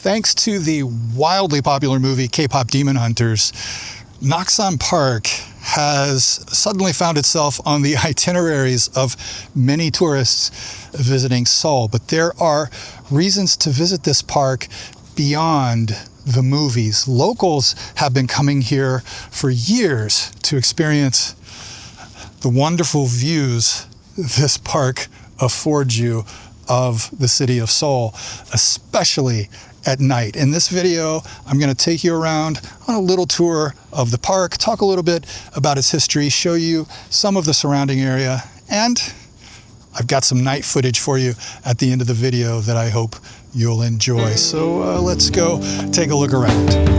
Thanks to the wildly popular movie K-Pop Demon Hunters, Naksan Park has suddenly found itself on the itineraries of many tourists visiting Seoul. But there are reasons to visit this park beyond the movies. Locals have been coming here for years to experience the wonderful views this park affords you of the city of Seoul, especially at night. In this video, I'm going to take you around on a little tour of the park, talk a little bit about its history, show you some of the surrounding area, and I've got some night footage for you at the end of the video that I hope you'll enjoy. So let's go take a look around.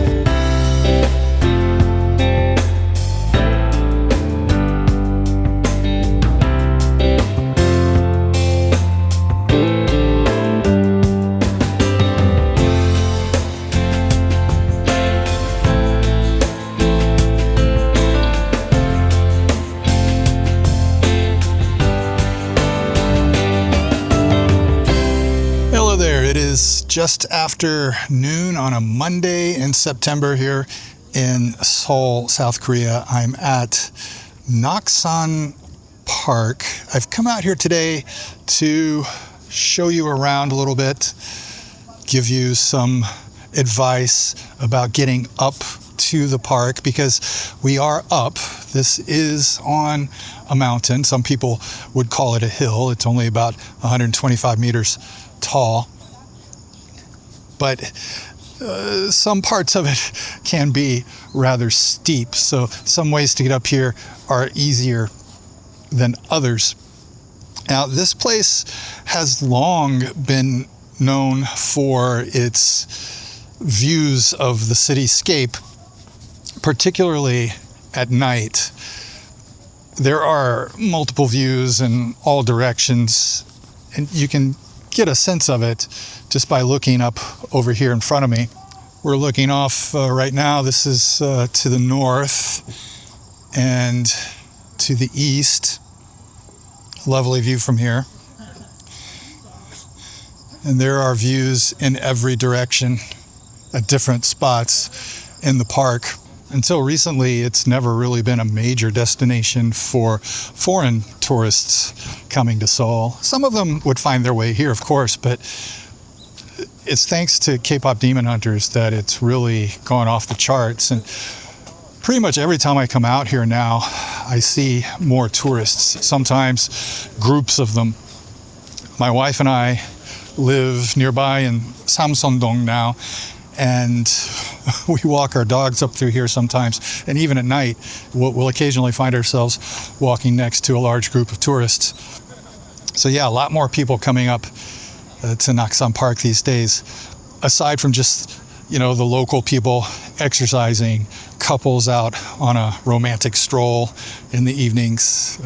Just after noon on a Monday in September here in Seoul, South Korea. I'm at Naksan Park. I've come out here today to show you around a little bit, give you some advice about getting up to the park because we are up. This is on a mountain. Some people would call it a hill. It's only about 125 meters tall. But some parts of it can be rather steep. So some ways to get up here are easier than others. Now, this place has long been known for its views of the cityscape, particularly at night. There are multiple views in all directions, and you can get a sense of it just by looking up over here in front of me. We're looking off right now. This is to the north and to the east. Lovely view from here. And there are views in every direction at different spots in the park. Until recently, it's never really been a major destination for foreign tourists coming to Seoul. Some of them would find their way here, of course, but it's thanks to K-Pop Demon Hunters that it's really gone off the charts. And pretty much every time I come out here now, I see more tourists, sometimes groups of them. My wife and I live nearby in Samseong now, and we walk our dogs up through here sometimes. And even at night, we'll occasionally find ourselves walking next to a large group of tourists. So yeah, a lot more people coming up to Naksan Park these days, aside from just, the local people exercising, couples out on a romantic stroll in the evenings,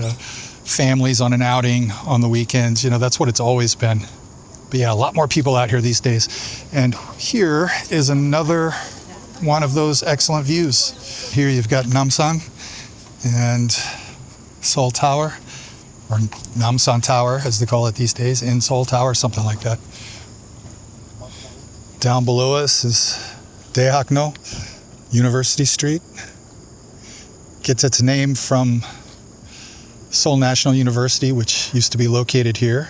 families on an outing on the weekends. That's what it's always been. But yeah, a lot more people out here these days. And here is another one of those excellent views. Here you've got Namsan and Seoul Tower, or Namsan Tower as they call it these days, in Seoul Tower, something like that. Down below us is Daehakno, University Street. Gets its name from Seoul National University, which used to be located here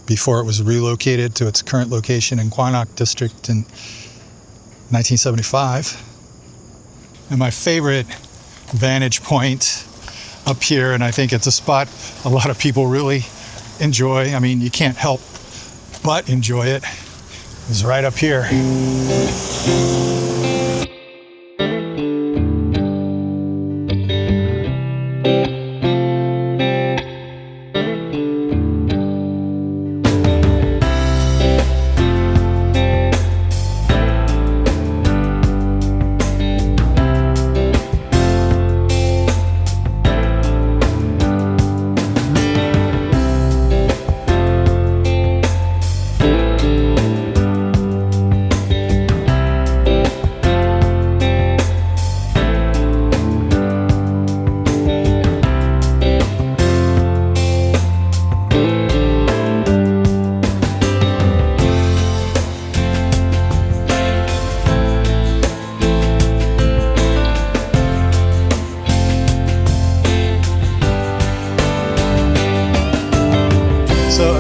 before it was relocated to its current location in Gwanak District in 1975. And my favorite vantage point up here, and I think it's a spot a lot of people really enjoy, you can't help but enjoy it, is right up here.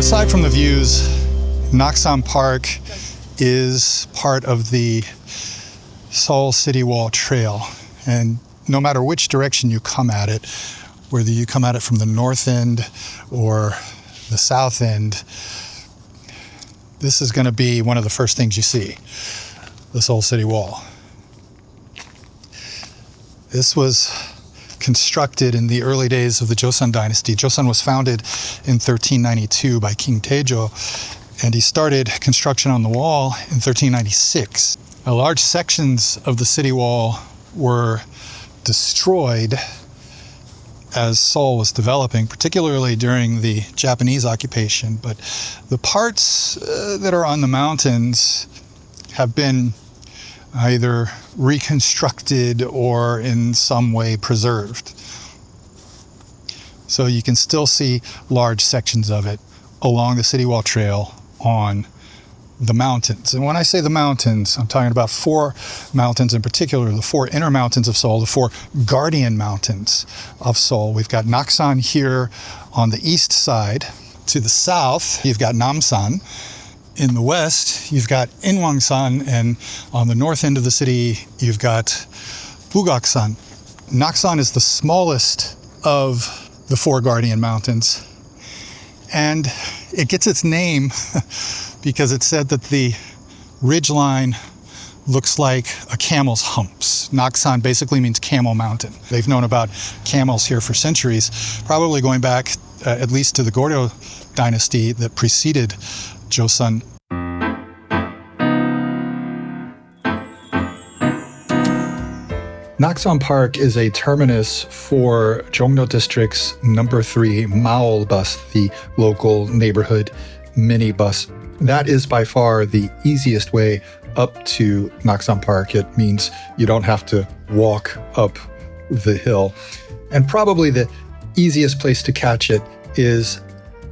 aside from the views, Naksan Park is part of the Seoul City Wall Trail. And no matter which direction you come at it, whether you come at it from the north end or the south end, this is going to be one of the first things you see, the Seoul City Wall. This was constructed in the early days of the Joseon dynasty. Joseon was founded in 1392 by King Taejo, and he started construction on the wall in 1396. Now, large sections of the city wall were destroyed as Seoul was developing, particularly during the Japanese occupation. But the parts that are on the mountains have been either reconstructed or in some way preserved. So you can still see large sections of it along the City Wall Trail on the mountains. And when I say the mountains, I'm talking about 4 mountains in particular, the 4 inner mountains of Seoul, the 4 guardian mountains of Seoul. We've got Naksan here on the east side. To the south, you've got Namsan. In the west, you've got Inwangsan, and on the north end of the city, you've got Bugaksan. Naksan is the smallest of the 4 guardian mountains, and it gets its name because it's said that the ridgeline looks like a camel's humps. Naksan basically means camel mountain. They've known about camels here for centuries, probably going back at least to the Goryeo dynasty that preceded Joseon. Naksan Park is a terminus for Jongno District's number 3 Maol bus, the local neighborhood minibus. That is by far the easiest way up to Naksan Park. It means you don't have to walk up the hill. And probably the easiest place to catch it is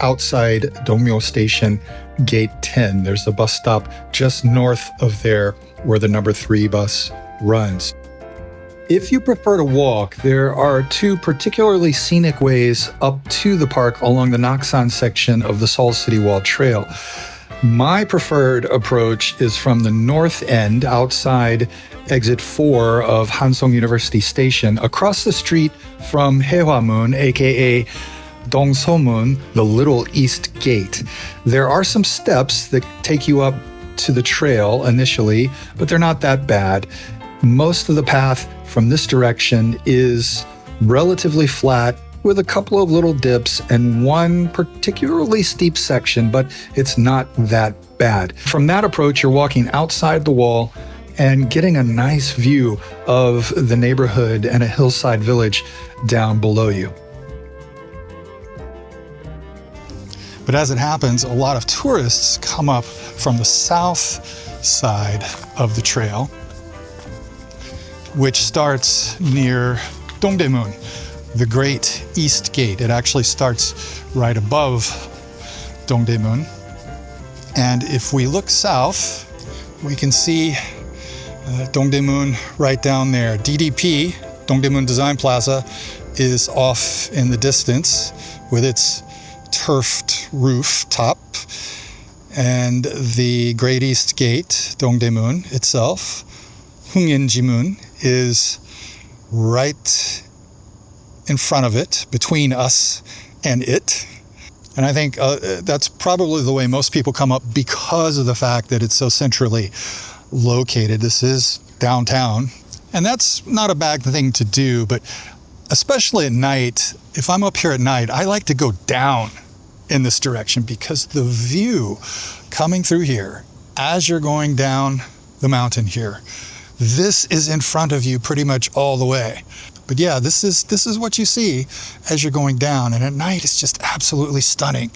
outside Dongmyo Station, Gate 10. There's a bus stop just north of there where the number 3 bus runs. If you prefer to walk, there are 2 particularly scenic ways up to the park along the Naksan section of the Seoul City Wall Trail. My preferred approach is from the north end outside exit 4 of Hansong University Station, across the street from Haehwamun, aka Dongsomun, the Little East Gate. There are some steps that take you up to the trail initially, but they're not that bad. Most of the path from this direction is relatively flat, with a couple of little dips and one particularly steep section, but it's not that bad. From that approach, you're walking outside the wall and getting a nice view of the neighborhood and a hillside village down below you. But as it happens, a lot of tourists come up from the south side of the trail, which starts near Dongdaemun, the Great East Gate. It actually starts right above Dongdaemun. And if we look south, we can see Dongdaemun right down there. DDP, Dongdaemun Design Plaza, is off in the distance with its turfed rooftop. And the Great East Gate, Dongdaemun itself, Hungyeonjimun, is right in front of it, between us and it. And I think that's probably the way most people come up because of the fact that it's so centrally located. This is downtown, and that's not a bad thing to do, but especially at night, if I'm up here at night, I like to go down in this direction because the view coming through here as you're going down the mountain here, this is in front of you pretty much all the way. But yeah, this is what you see as you're going down, and at night it's just absolutely stunning.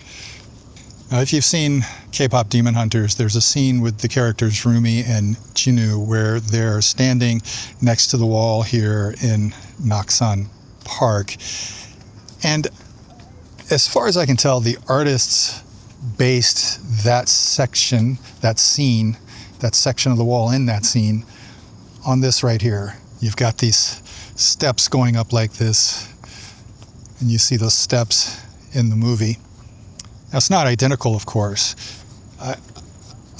Now, if you've seen K-pop Demon Hunters, there's a scene with the characters Rumi and Jinwoo where they're standing next to the wall here in Naksan Park. And as far as I can tell, the artists based that section, that scene, that section of the wall in that scene on this right here. You've got these steps going up like this, and you see those steps in the movie. Now, it's not identical, of course.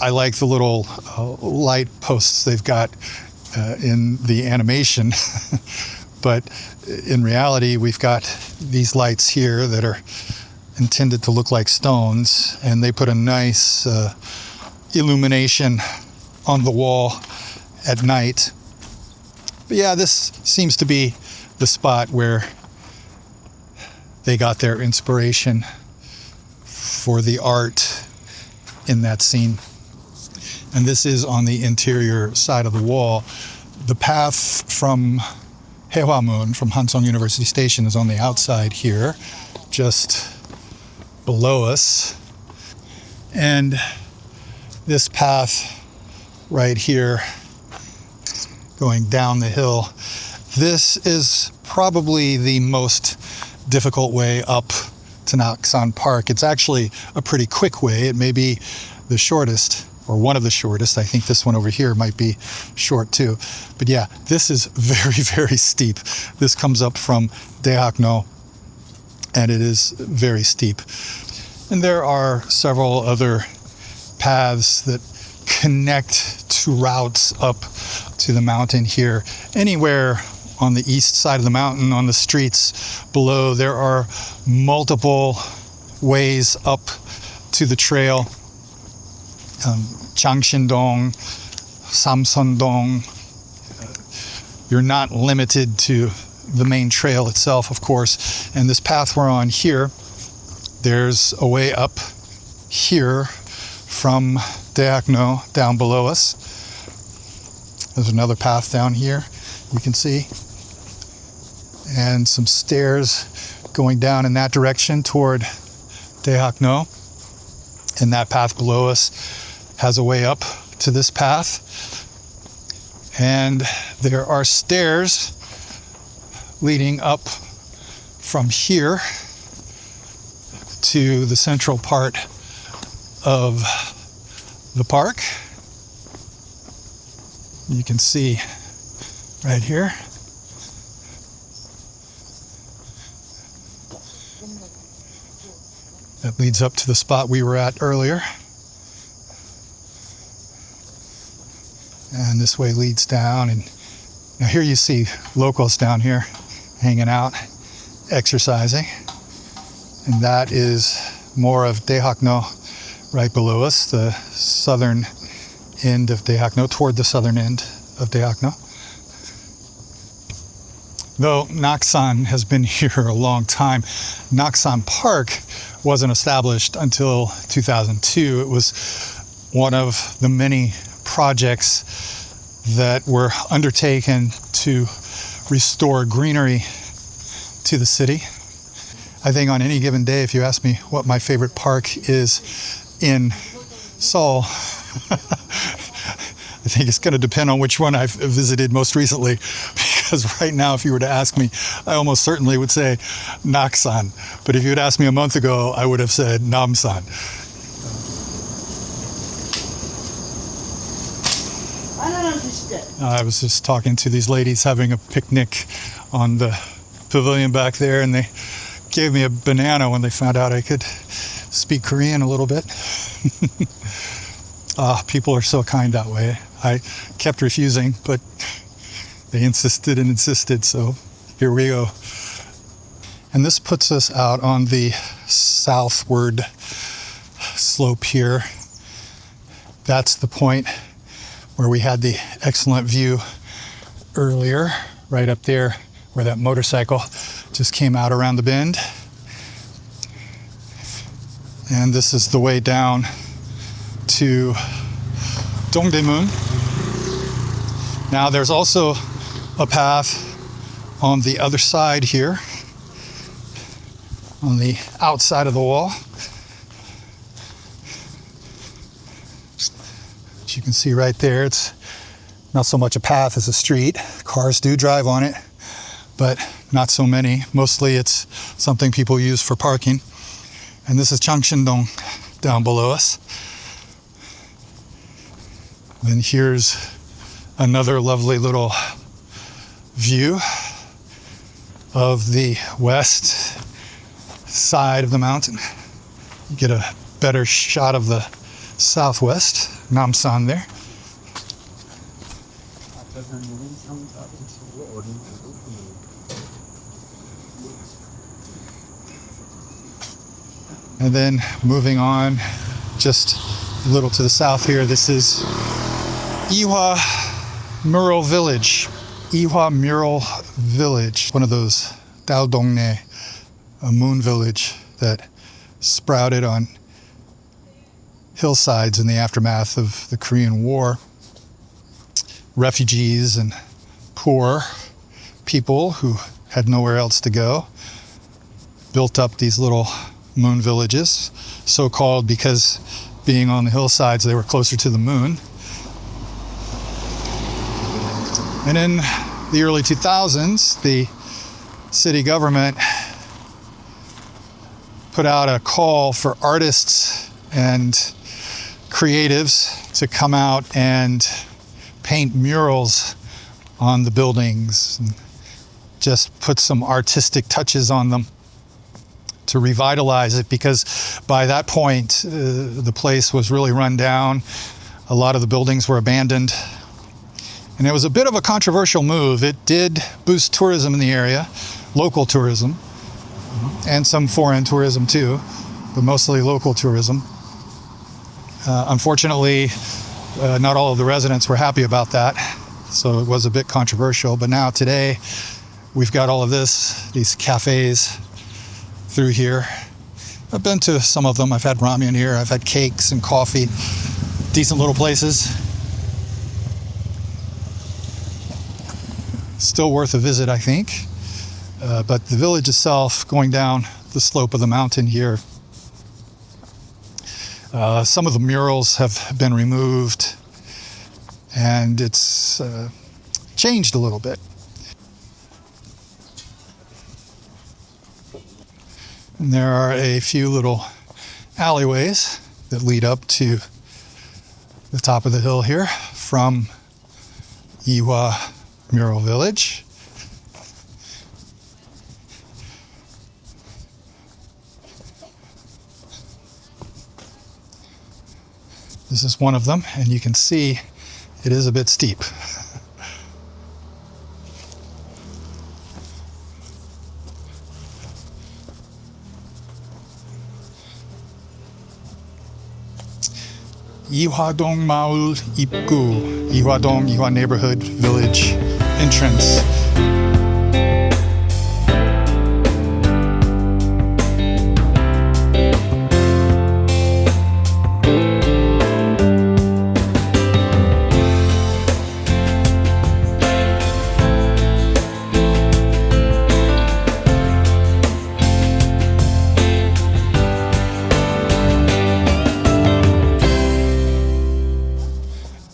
I like the little light posts they've got in the animation, but in reality, we've got these lights here that are intended to look like stones, and they put a nice illumination on the wall at night. But yeah, this seems to be the spot where they got their inspiration for the art in that scene. And this is on the interior side of the wall. The path from Haehwamun, from Hansong University Station, is on the outside here, just below us. And this path right here, going down the hill, this is probably the most difficult way up to Naksan Park. It's actually a pretty quick way. It may be the shortest, or one of the shortest. I think this one over here might be short too. But yeah, this is very, very steep. This comes up from Daehakno, and it is very steep. And there are several other paths that connect to routes up to the mountain here. Anywhere on the east side of the mountain, on the streets below, there are multiple ways up to the trail. Changshin-dong, Samsun-dong. You're not limited to the main trail itself, of course. And this path we're on here, there's a way up here from Daehakno down below us. There's another path down here, you can see. And some stairs going down in that direction toward Daehakno. And that path below us has a way up to this path. And there are stairs leading up from here to the central part of the park. You can see right here. That leads up to the spot we were at earlier. And this way leads down. And now here you see locals down here hanging out, exercising. And that is more of Daehakno right below us, the southern end of Daehakno, toward the southern end of Daehakno. Though Naksan has been here a long time, Naksan Park wasn't established until 2002. It was one of the many projects that were undertaken to restore greenery to the city. I think on any given day, if you ask me what my favorite park is in Seoul, I think it's going to depend on which one I've visited most recently, because right now, if you were to ask me, I almost certainly would say Naksan. But if you had asked me a month ago, I would have said Namsan. I was just talking to these ladies having a picnic on the pavilion back there, and they gave me a banana when they found out I could speak Korean a little bit. People are so kind that way. I kept refusing, but they insisted and insisted, so here we go. And this puts us out on the southward slope here. That's the point where we had the excellent view earlier, right up there where that motorcycle just came out around the bend. And this is the way down to Dongdaemun. Now there's also a path on the other side here, on the outside of the wall. As you can see right there, it's not so much a path as a street. Cars do drive on it, but not so many. Mostly it's something people use for parking. And this is Changshin-dong down below us. And here's another lovely little view of the west side of the mountain. Get a better shot of the southwest, Namsan there. And then moving on just a little to the south here, this is Ihwa Mural Village. Ihwa Mural Village, one of those Daodongne, a moon village that sprouted on hillsides in the aftermath of the Korean War. Refugees and poor people who had nowhere else to go built up these little moon villages, so called because being on the hillsides they were closer to the moon. And in the early 2000s, the city government put out a call for artists and creatives to come out and paint murals on the buildings and just put some artistic touches on them to revitalize it, because by that point the place was really run down. A lot of the buildings were abandoned, and it was a bit of a controversial move. It did boost tourism in the area, local tourism, and some foreign tourism too, but mostly local tourism. Unfortunately, not all of the residents were happy about that, so it was a bit controversial. But now today, we've got all of these cafes through here. I've been to some of them. I've had ramen here. I've had cakes and coffee. Decent little places. Still worth a visit, I think. But the village itself, going down the slope of the mountain here, some of the murals have been removed, and it's changed a little bit. And there are a few little alleyways that lead up to the top of the hill here from Ihwa Mural Village. This is one of them, and you can see it is a bit steep. Ihwadong Maul Ipgu, Ihwadong, Ihwa Neighborhood Village entrance.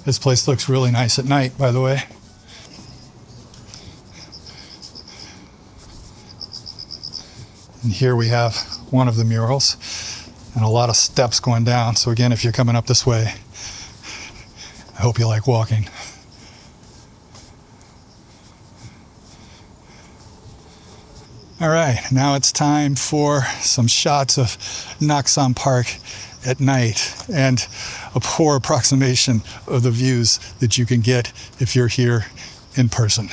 This place looks really nice at night, by the way. And here we have one of the murals and a lot of steps going down. So again, if you're coming up this way, I hope you like walking. All right, now it's time for some shots of Naksan Park at night and a poor approximation of the views that you can get if you're here in person.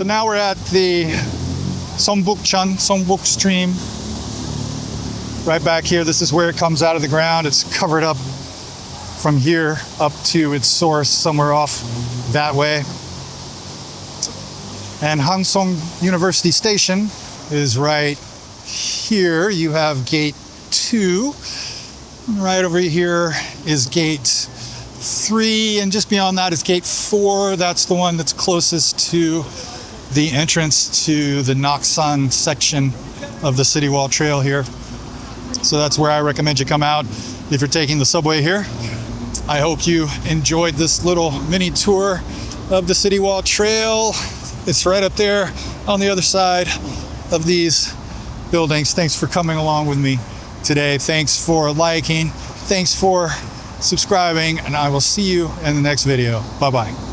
So now we're at the Songbuk stream. Right back here, this is where it comes out of the ground. It's covered up from here up to its source somewhere off that way. And Hangsong University Station is right here. You have gate 2. Right over here is gate 3, and just beyond that is gate 4. That's the one that's closest to the entrance to the Naksan section of the City Wall Trail here. So that's where I recommend you come out if you're taking the subway here. I hope you enjoyed this little mini tour of the City Wall Trail. It's right up there on the other side of these buildings. Thanks for coming along with me today. Thanks for liking. Thanks for subscribing, and I will see you in the next video. Bye-bye.